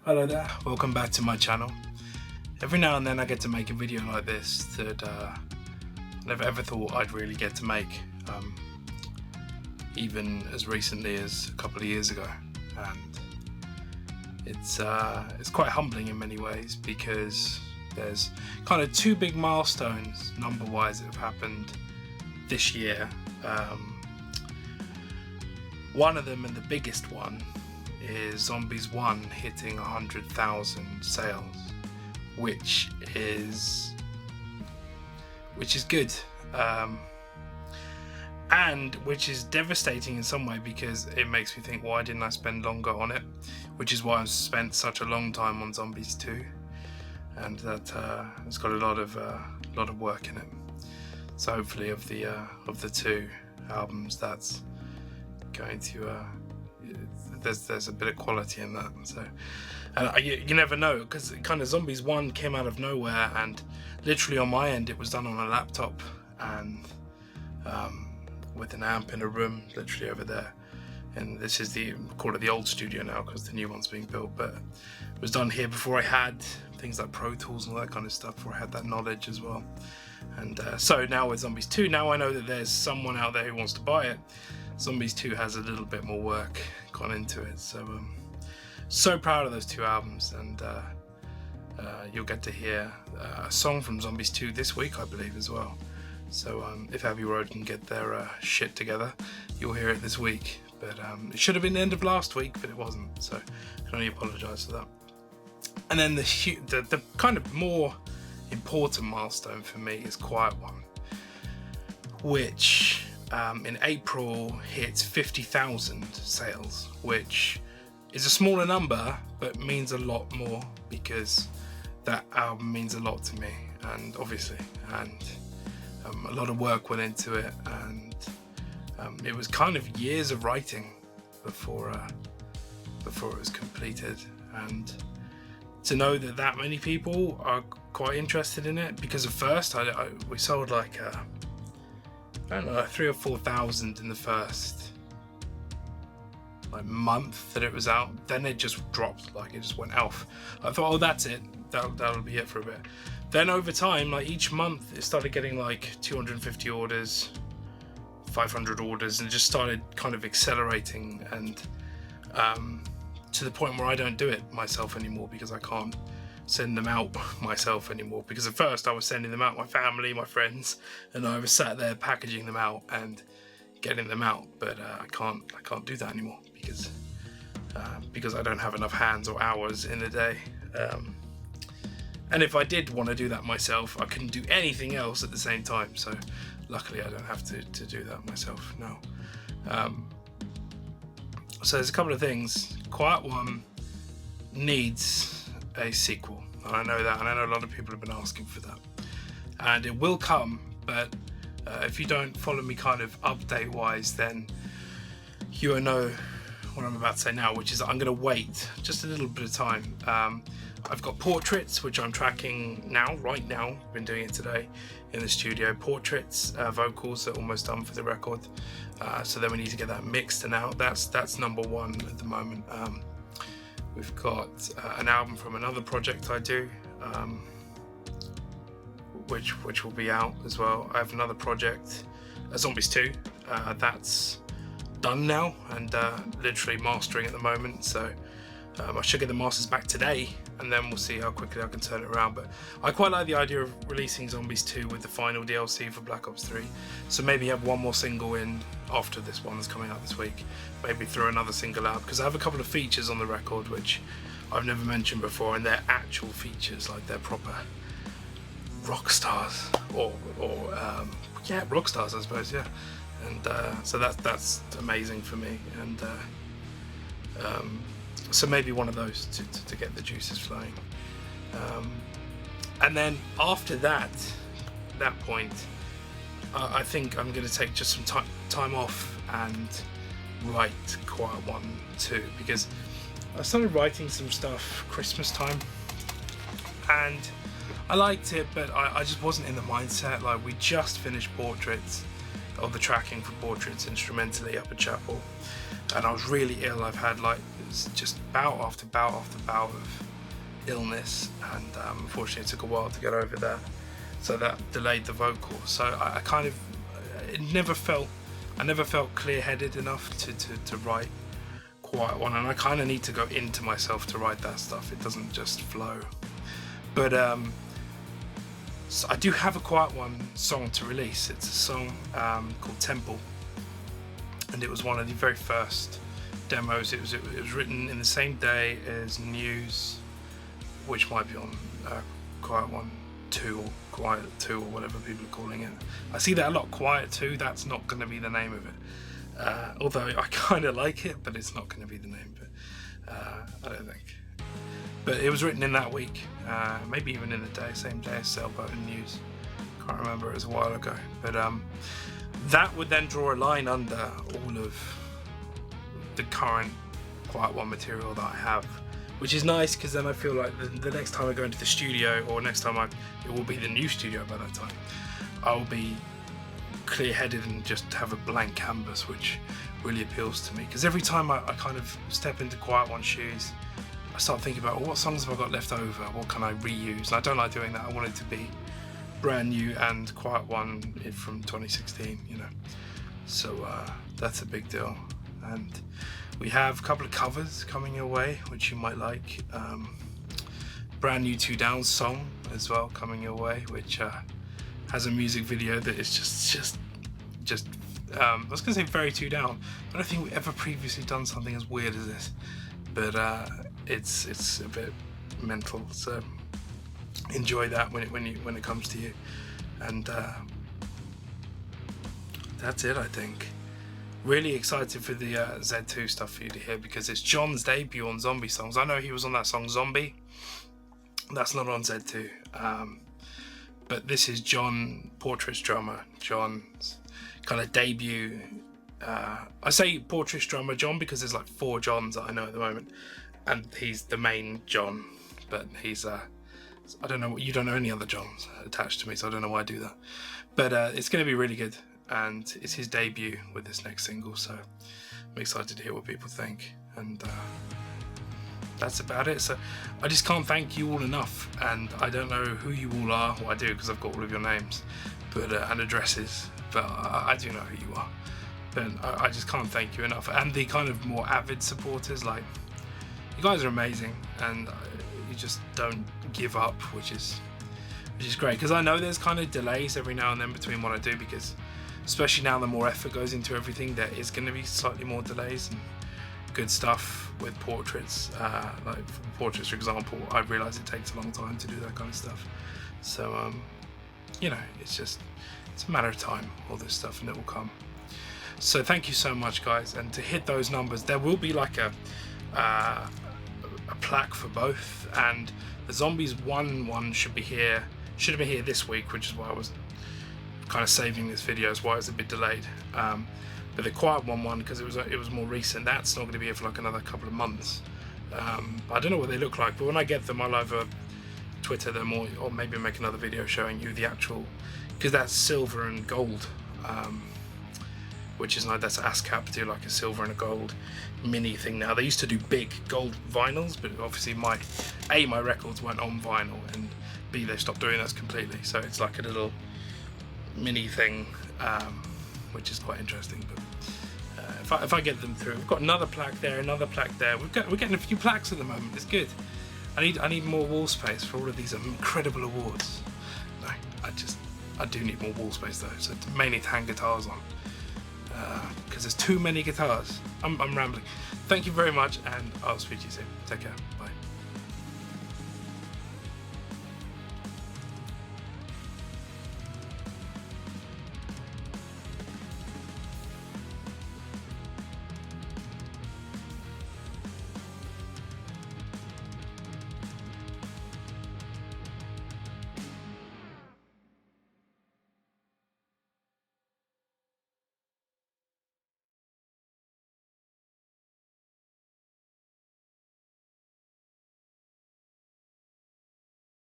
Hello there, welcome back to my channel. Every now and then I get to make a video like this that I never ever thought I'd really get to make, even as recently as a couple of years ago. And it's quite humbling in many ways, because there's kind of two big milestones number-wise that have happened this year. One of them, and the biggest one, is Zombies 1 hitting 100,000 sales, which is good, and which is devastating in some way, because it makes me think, why didn't I spend longer on it? Which is why I've spent such a long time on Zombies 2, and that it's got a lot of work in it. So hopefully of the two albums, that's going to there's a bit of quality in that. So, and you never know, because kind of Zombies 1 came out of nowhere, and literally on my end it was done on a laptop, and with an amp in a room literally over there. And this is call it the old studio now, because the new one's being built, but it was done here before I had things like Pro Tools and all that kind of stuff, before I had that knowledge as well. And so now with Zombies 2, now I know that there's someone out there who wants to buy it. Zombies 2 has a little bit more work gone into it, so proud of those two albums. And you'll get to hear a song from Zombies 2 this week, I believe, as well. So if Abbey Road can get their shit together, you'll hear it this week. But it should have been the end of last week, but it wasn't, so I can only apologise for that. And then the kind of more important milestone for me is Quiet One, which in April hits 50,000 sales, which is a smaller number but means a lot more, because that album means a lot to me, and obviously, and a lot of work went into it, and it was kind of years of writing before it was completed. And to know that many people are quite interested in it, because at first we sold like I don't know, 3,000 or 4,000 in the first month that it was out. Then it just dropped, like it just went off. I thought, oh, that's it, that'll be it for a bit. Then over time, like each month, it started getting like 250 orders, 500 orders, and it just started kind of accelerating, and to the point where I don't do it myself anymore, because I can't send them out myself anymore. Because at first I was sending them out, my family, my friends, and I was sat there packaging them out and getting them out, but I can't do that anymore, because I don't have enough hands or hours in a day. And if I did want to do that myself, I couldn't do anything else at the same time. So luckily I don't have to do that myself now. So there's a couple of things. Quiet One needs a sequel, and I know that, and I know a lot of people have been asking for that, and it will come. But if you don't follow me kind of update wise, then you will know what I'm about to say now, which is I'm going to wait just a little bit of time. I've got portraits, which I'm tracking now, right now. Been doing it today in the studio. Portraits, vocals are almost done for the record, so then we need to get that mixed and out. That's number one at the moment. We've got an album from another project I do, which will be out as well. I have another project, Zombies 2, that's done now, and literally mastering at the moment. So I should get the masters back today, and then we'll see how quickly I can turn it around. But I quite like the idea of releasing Zombies 2 with the final DLC for Black Ops 3. So maybe have one more single in after this one that's coming out this week. Maybe throw another single out, because I have a couple of features on the record which I've never mentioned before, and they're actual features, like they're proper rock stars, or yeah, rock stars, I suppose, yeah. And so that's amazing for me, and so maybe one of those to get the juices flowing. And then after that point, I think I'm going to take just some time off and write Quiet One too, because I started writing some stuff Christmas time, and I liked it, but I just wasn't in the mindset. Like, we just finished Portraits, or the tracking for Portraits instrumentally up at Chapel, and I was really ill. I've had like just bout after bout after bout of illness, and unfortunately it took a while to get over that, so that delayed the vocal. So I kind of I never felt clear-headed enough to write Quiet One, and I kind of need to go into myself to write that stuff. It doesn't just flow. But so I do have a Quiet One song to release. It's a song called Temple, and it was one of the very first demos. It was written in the same day as News, which might be on Quiet One 2 or Quiet 2 or whatever people are calling it. I see that a lot. Quiet 2, that's not going to be the name of it. Although I kind of like it, but it's not going to be the name of it. I don't think. But it was written in that week, maybe even in the day, same day as Sailboat and News. Can't remember, it was a while ago. But that would then draw a line under all of the current Quiet One material that I have, which is nice, because then I feel like the next time I go into the studio, or next time it will be the new studio by that time, I'll be clear-headed and just have a blank canvas, which really appeals to me. Because every time I kind of step into Quiet One's shoes, I start thinking about, what songs have I got left over? What can I reuse? And I don't like doing that. I want it to be brand new and Quiet One from 2016, you know. So that's a big deal. And we have a couple of covers coming your way, which you might like. Brand new Two Down song as well coming your way, which has a music video that is just I was gonna say very Two Down. I don't think we've ever previously done something as weird as this, but it's a bit mental. So enjoy that when it comes to you, and that's it. I think. Really excited for the Z2 stuff for you to hear, because it's John's debut on Zombie songs. I know he was on that song Zombie. That's not on Z2. But this is John, Portrait's drummer. John's kind of debut. I say Portrait's drummer John because there's like 4 Johns that I know at the moment, and he's the main John. But he's I don't know. You don't know any other Johns attached to me, so I don't know why I do that. But it's going to be really good. And it's his debut with this next single, so I'm excited to hear what people think. And that's about it. So I just can't thank you all enough, and I don't know who you all are. Well, I do, because I've got all of your names, but and addresses, but I do know who you are. But I just can't thank you enough. And the kind of more avid supporters, like, you guys are amazing, and you just don't give up, which is great, because I know there's kind of delays every now and then between what I do, because especially now the more effort goes into everything, there is going to be slightly more delays and good stuff with portraits. Like for portraits, for example, I realise it takes a long time to do that kind of stuff. So, you know, it's a matter of time, all this stuff, and it will come. So thank you so much, guys. And to hit those numbers, there will be like a plaque for both. And the Zombies 1 should have been here this week, which is why I was kind of saving this video, is why it's a bit delayed. But the Quiet One, because it was more recent, that's not going to be here for like another couple of months. I don't know what they look like, but when I get them, I'll either Twitter them or maybe make another video showing you the actual, because that's silver and gold, which is like, that's ASCAP do like a silver and a gold mini thing now. They used to do big gold vinyls, but obviously my records weren't on vinyl, and B, they stopped doing those completely. So it's like a little mini thing, which is quite interesting. But if I get them through, we've got another plaque there, another plaque there. We're getting a few plaques at the moment. It's good. I need more wall space for all of these incredible awards. No, I do need more wall space though. So mainly to hang guitars on, because there's too many guitars. I'm rambling. Thank you very much, and I'll speak to you soon. Take care. Bye.